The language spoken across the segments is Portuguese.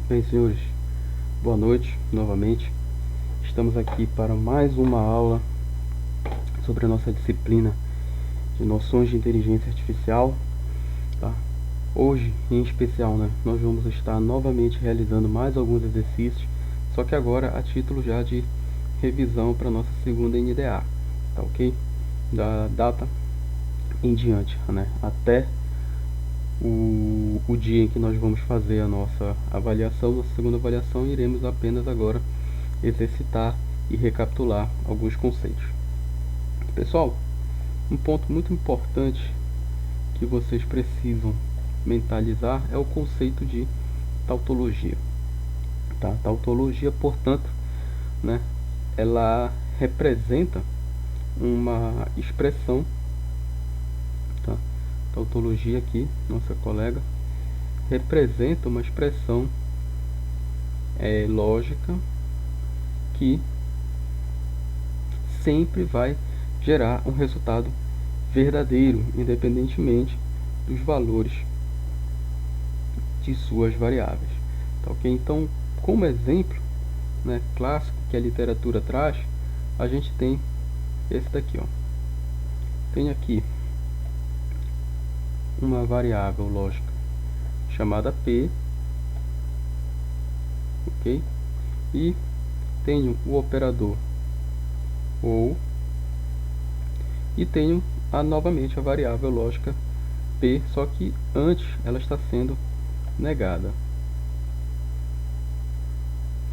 Bem, senhores, boa noite novamente. Estamos aqui para mais uma aula sobre a nossa disciplina de noções de inteligência artificial, tá? Hoje, em especial, nós vamos estar novamente realizando mais alguns exercícios, só que agora a título já de revisão para nossa segunda NDA, tá ok? Da data em diante, até o dia em que nós vamos fazer a nossa avaliação, nossa segunda avaliação, iremos apenas agora exercitar e recapitular alguns conceitos. Pessoal, um ponto muito importante que vocês precisam mentalizar é o conceito de tautologia. Tá? Tautologia, portanto, ela representa uma expressão, tá? Tautologia aqui, nossa colega, representa uma expressão lógica que sempre vai gerar um resultado verdadeiro, independentemente dos valores de suas variáveis. Tá, ok? Então, como exemplo clássico que a literatura traz, a gente tem esse daqui, ó. Tem aqui uma variável lógica chamada P, ok? E tenho o operador OU e tenho novamente a variável lógica P, só que antes ela está sendo negada.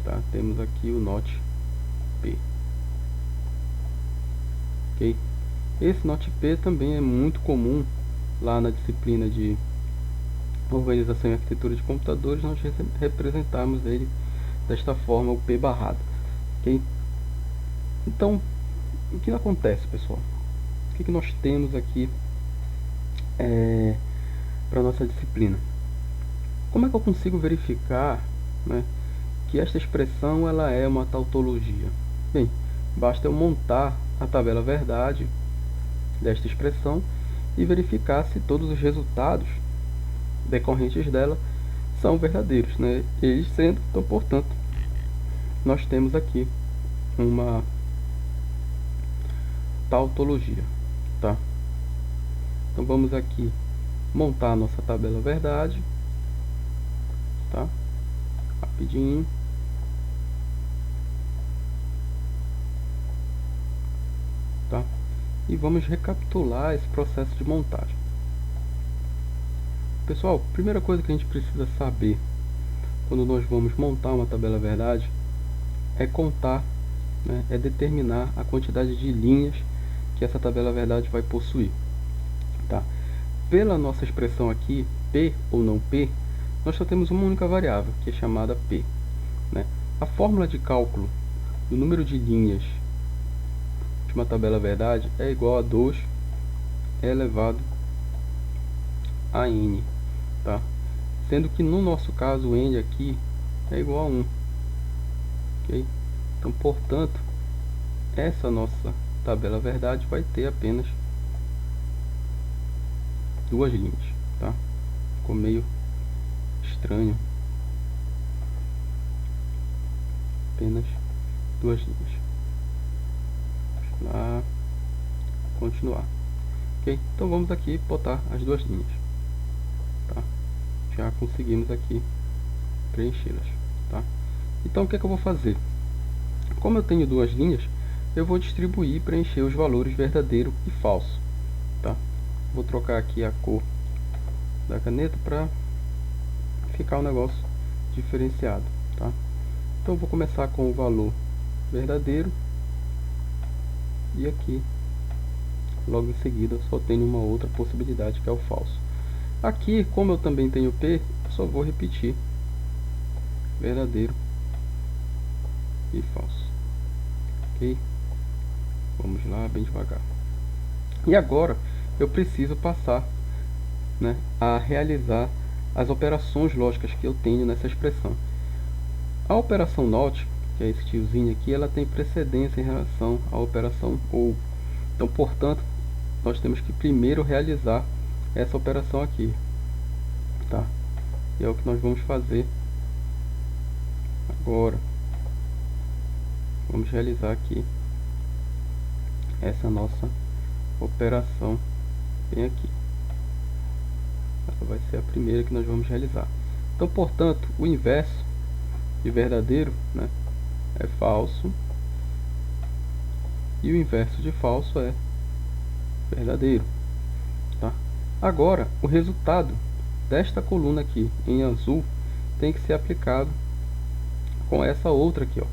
Tá? Temos aqui o not P. Ok? Esse not P também é muito comum lá na disciplina de organização e arquitetura de computadores, nós representarmos ele desta forma, o P barrado. Ok? Então, o que acontece, pessoal? O que nós temos aqui para nossa disciplina? Como é que eu consigo verificar que esta expressão ela é uma tautologia? Bem, basta eu montar a tabela verdade desta expressão e verificar se todos os resultados decorrentes dela são verdadeiros, eles sendo, então, portanto, nós temos aqui uma tautologia, tá? Então vamos aqui montar a nossa tabela verdade, tá? Rapidinho. Tá? E vamos recapitular esse processo de montagem. Pessoal, primeira coisa que a gente precisa saber quando nós vamos montar uma tabela verdade é contar, é determinar a quantidade de linhas que essa tabela verdade vai possuir. Tá? Pela nossa expressão aqui, P ou não P, nós só temos uma única variável, que é chamada P. A fórmula de cálculo do número de linhas de uma tabela verdade é igual a 2 elevado a n, tá? Sendo que no nosso caso o n aqui é igual a 1, ok? Então, portanto, essa nossa tabela verdade vai ter apenas duas linhas, tá? Ficou meio estranho. Apenas duas linhas. Vamos lá, continuar. Ok? Então vamos aqui botar as duas linhas. Tá? Já conseguimos aqui preenchê-las. Tá? Então o que é que eu vou fazer? Como eu tenho duas linhas, eu vou distribuir e preencher os valores verdadeiro e falso. Tá? Vou trocar aqui a cor da caneta para ficar um negócio diferenciado. Tá? Então eu vou começar com o valor verdadeiro e aqui logo em seguida só tenho uma outra possibilidade, que é o falso. Aqui, como eu também tenho P, eu só vou repetir verdadeiro e falso. Ok? Vamos lá, bem devagar. E agora eu preciso passar a realizar as operações lógicas que eu tenho nessa expressão. A operação NOT, que é esse tiozinho aqui, ela tem precedência em relação à operação OU. Então, portanto, nós temos que primeiro realizar essa operação aqui, tá? E é o que nós vamos fazer Agora vamos realizar aqui essa nossa operação bem aqui. Essa vai ser a primeira que nós vamos realizar. Então, portanto, o inverso de verdadeiro, né, é falso, e o inverso de falso é verdadeiro, tá? Agora, o resultado desta coluna aqui em azul tem que ser aplicado com essa outra aqui, ó,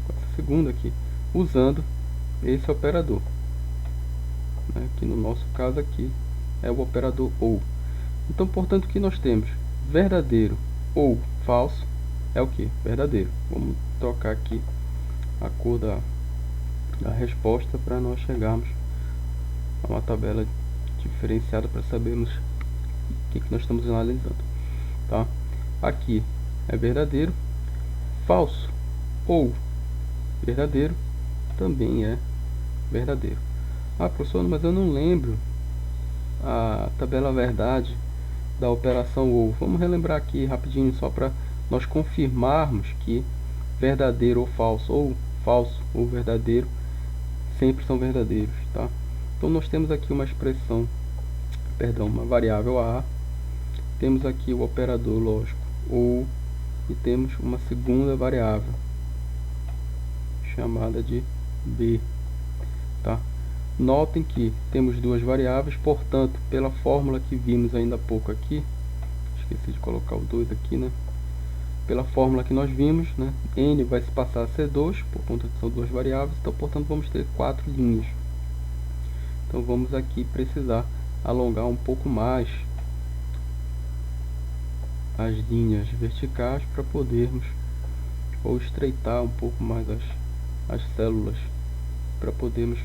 com essa segunda aqui, usando esse operador, né, que no nosso caso aqui é o operador OU. Então, portanto, o que nós temos? Verdadeiro ou falso é o que? Verdadeiro. Vamos trocar aqui a cor da resposta para nós chegarmos a uma tabela diferenciada para sabermos o que nós estamos analisando, tá? Aqui é verdadeiro, falso ou verdadeiro também é verdadeiro. Ah, professor, mas eu não lembro a tabela verdade da operação OU. Vamos relembrar aqui rapidinho, só para nós confirmarmos que verdadeiro ou falso ou verdadeiro sempre são verdadeiros, tá? Então nós temos aqui uma expressão, perdão, uma variável A, temos aqui o operador lógico OU e temos uma segunda variável chamada de B, tá? Notem que temos duas variáveis, portanto, pela fórmula que vimos ainda há pouco aqui, esqueci de colocar o 2 aqui, né? Pela fórmula que nós vimos, né, n vai se passar a ser 2, por conta que são duas variáveis, então, portanto, vamos ter 4 linhas. Então, vamos aqui precisar alongar um pouco mais as linhas verticais para podermos, ou estreitar um pouco mais as células, para podermos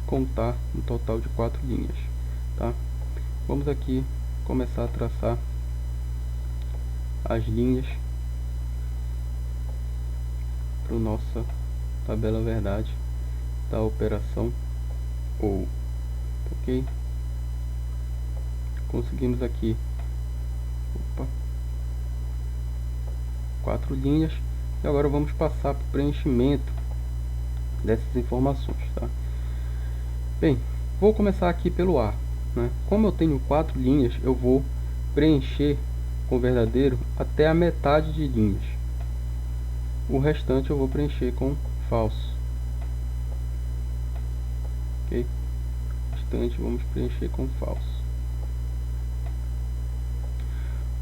contar um total de 4 linhas, tá? Vamos aqui começar a traçar as linhas para nossa tabela verdade da operação OU, ok? Conseguimos aqui 4 linhas e agora vamos passar para o preenchimento dessas informações, tá? Bem, vou começar aqui pelo A, né? Como eu tenho 4 linhas, eu vou preencher com verdadeiro até a metade de linhas. O restante eu vou preencher com falso. Ok? O restante vamos preencher com falso.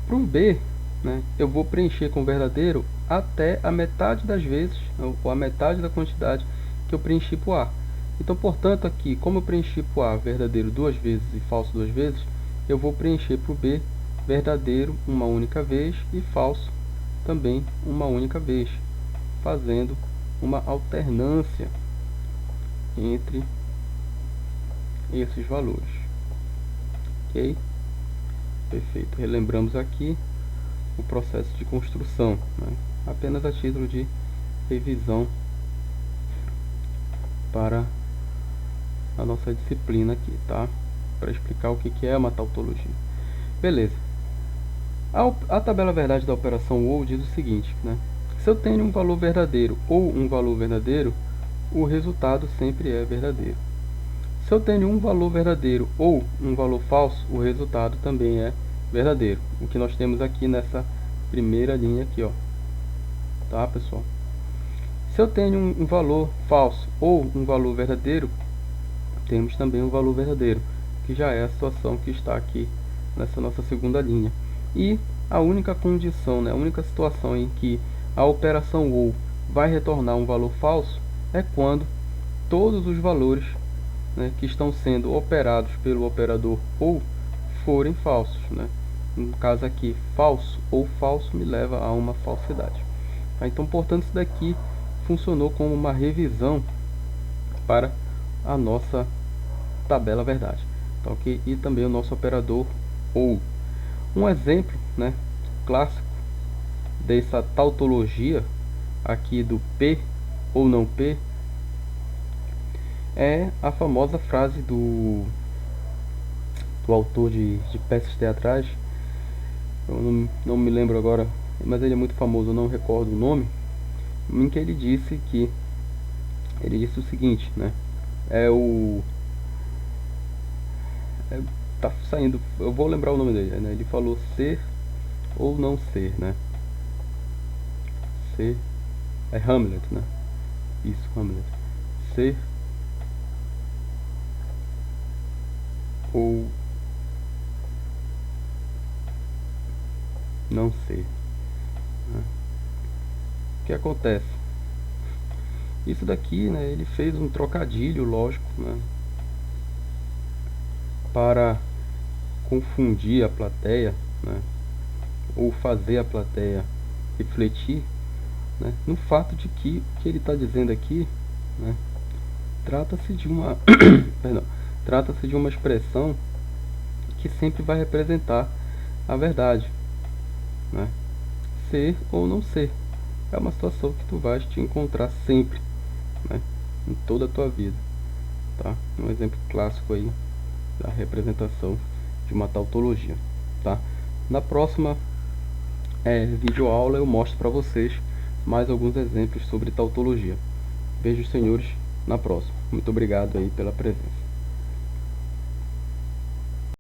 Para o B, né, eu vou preencher com verdadeiro até a metade das vezes, ou a metade da quantidade que eu preenchi para o A. Então, portanto, aqui, como eu preenchi para o A verdadeiro 2 vezes e falso 2 vezes, eu vou preencher para o B verdadeiro uma única vez e falso também uma única vez, fazendo uma alternância entre esses valores. Ok? Perfeito. Relembramos aqui o processo de construção, né? Apenas a título de revisão para a nossa disciplina aqui, tá? Para explicar o que é uma tautologia. Beleza. A tabela verdade da operação OU diz o seguinte, né? Se eu tenho um valor verdadeiro ou um valor verdadeiro, o resultado sempre é verdadeiro. Se eu tenho um valor verdadeiro ou um valor falso, o resultado também é verdadeiro. O que nós temos aqui nessa primeira linha aqui, ó. Tá, pessoal? Se eu tenho um valor falso ou um valor verdadeiro, temos também um valor verdadeiro, que já é a situação que está aqui nessa nossa segunda linha. E a única condição, né, a única situação em que a operação OU vai retornar um valor falso é quando todos os valores, né, que estão sendo operados pelo operador OU forem falsos, né? No caso aqui, falso ou falso me leva a uma falsidade. Tá? Então, portanto, isso daqui funcionou como uma revisão para a nossa tabela verdade, tá, ok? E também o nosso operador OU. Um exemplo, né, clássico dessa tautologia aqui do P ou não P é a famosa frase do autor de peças teatrais. Eu não me lembro agora mas ele é muito famoso, eu não recordo o nome, em que ele disse o seguinte, né? Tá saindo, eu vou lembrar o nome dele, né? Ele falou ser ou não ser, né? Ser é Hamlet, né? Isso, Hamlet. Ser ou não ser, né? O que acontece? Isso daqui, né? Ele fez um trocadilho, lógico, né? Para confundir a plateia, né? Ou fazer a plateia refletir, né? No fato de que o que ele está dizendo aqui, né? Trata-se de uma perdão, trata-se de uma expressão que sempre vai representar a verdade, né? Ser ou não ser é uma situação que tu vais te encontrar sempre, né? Em toda a tua vida, tá? Um exemplo clássico aí da representação de uma tautologia, tá? Na próxima videoaula eu mostro para vocês mais alguns exemplos sobre tautologia. Vejo os senhores na próxima. Muito obrigado aí pela presença.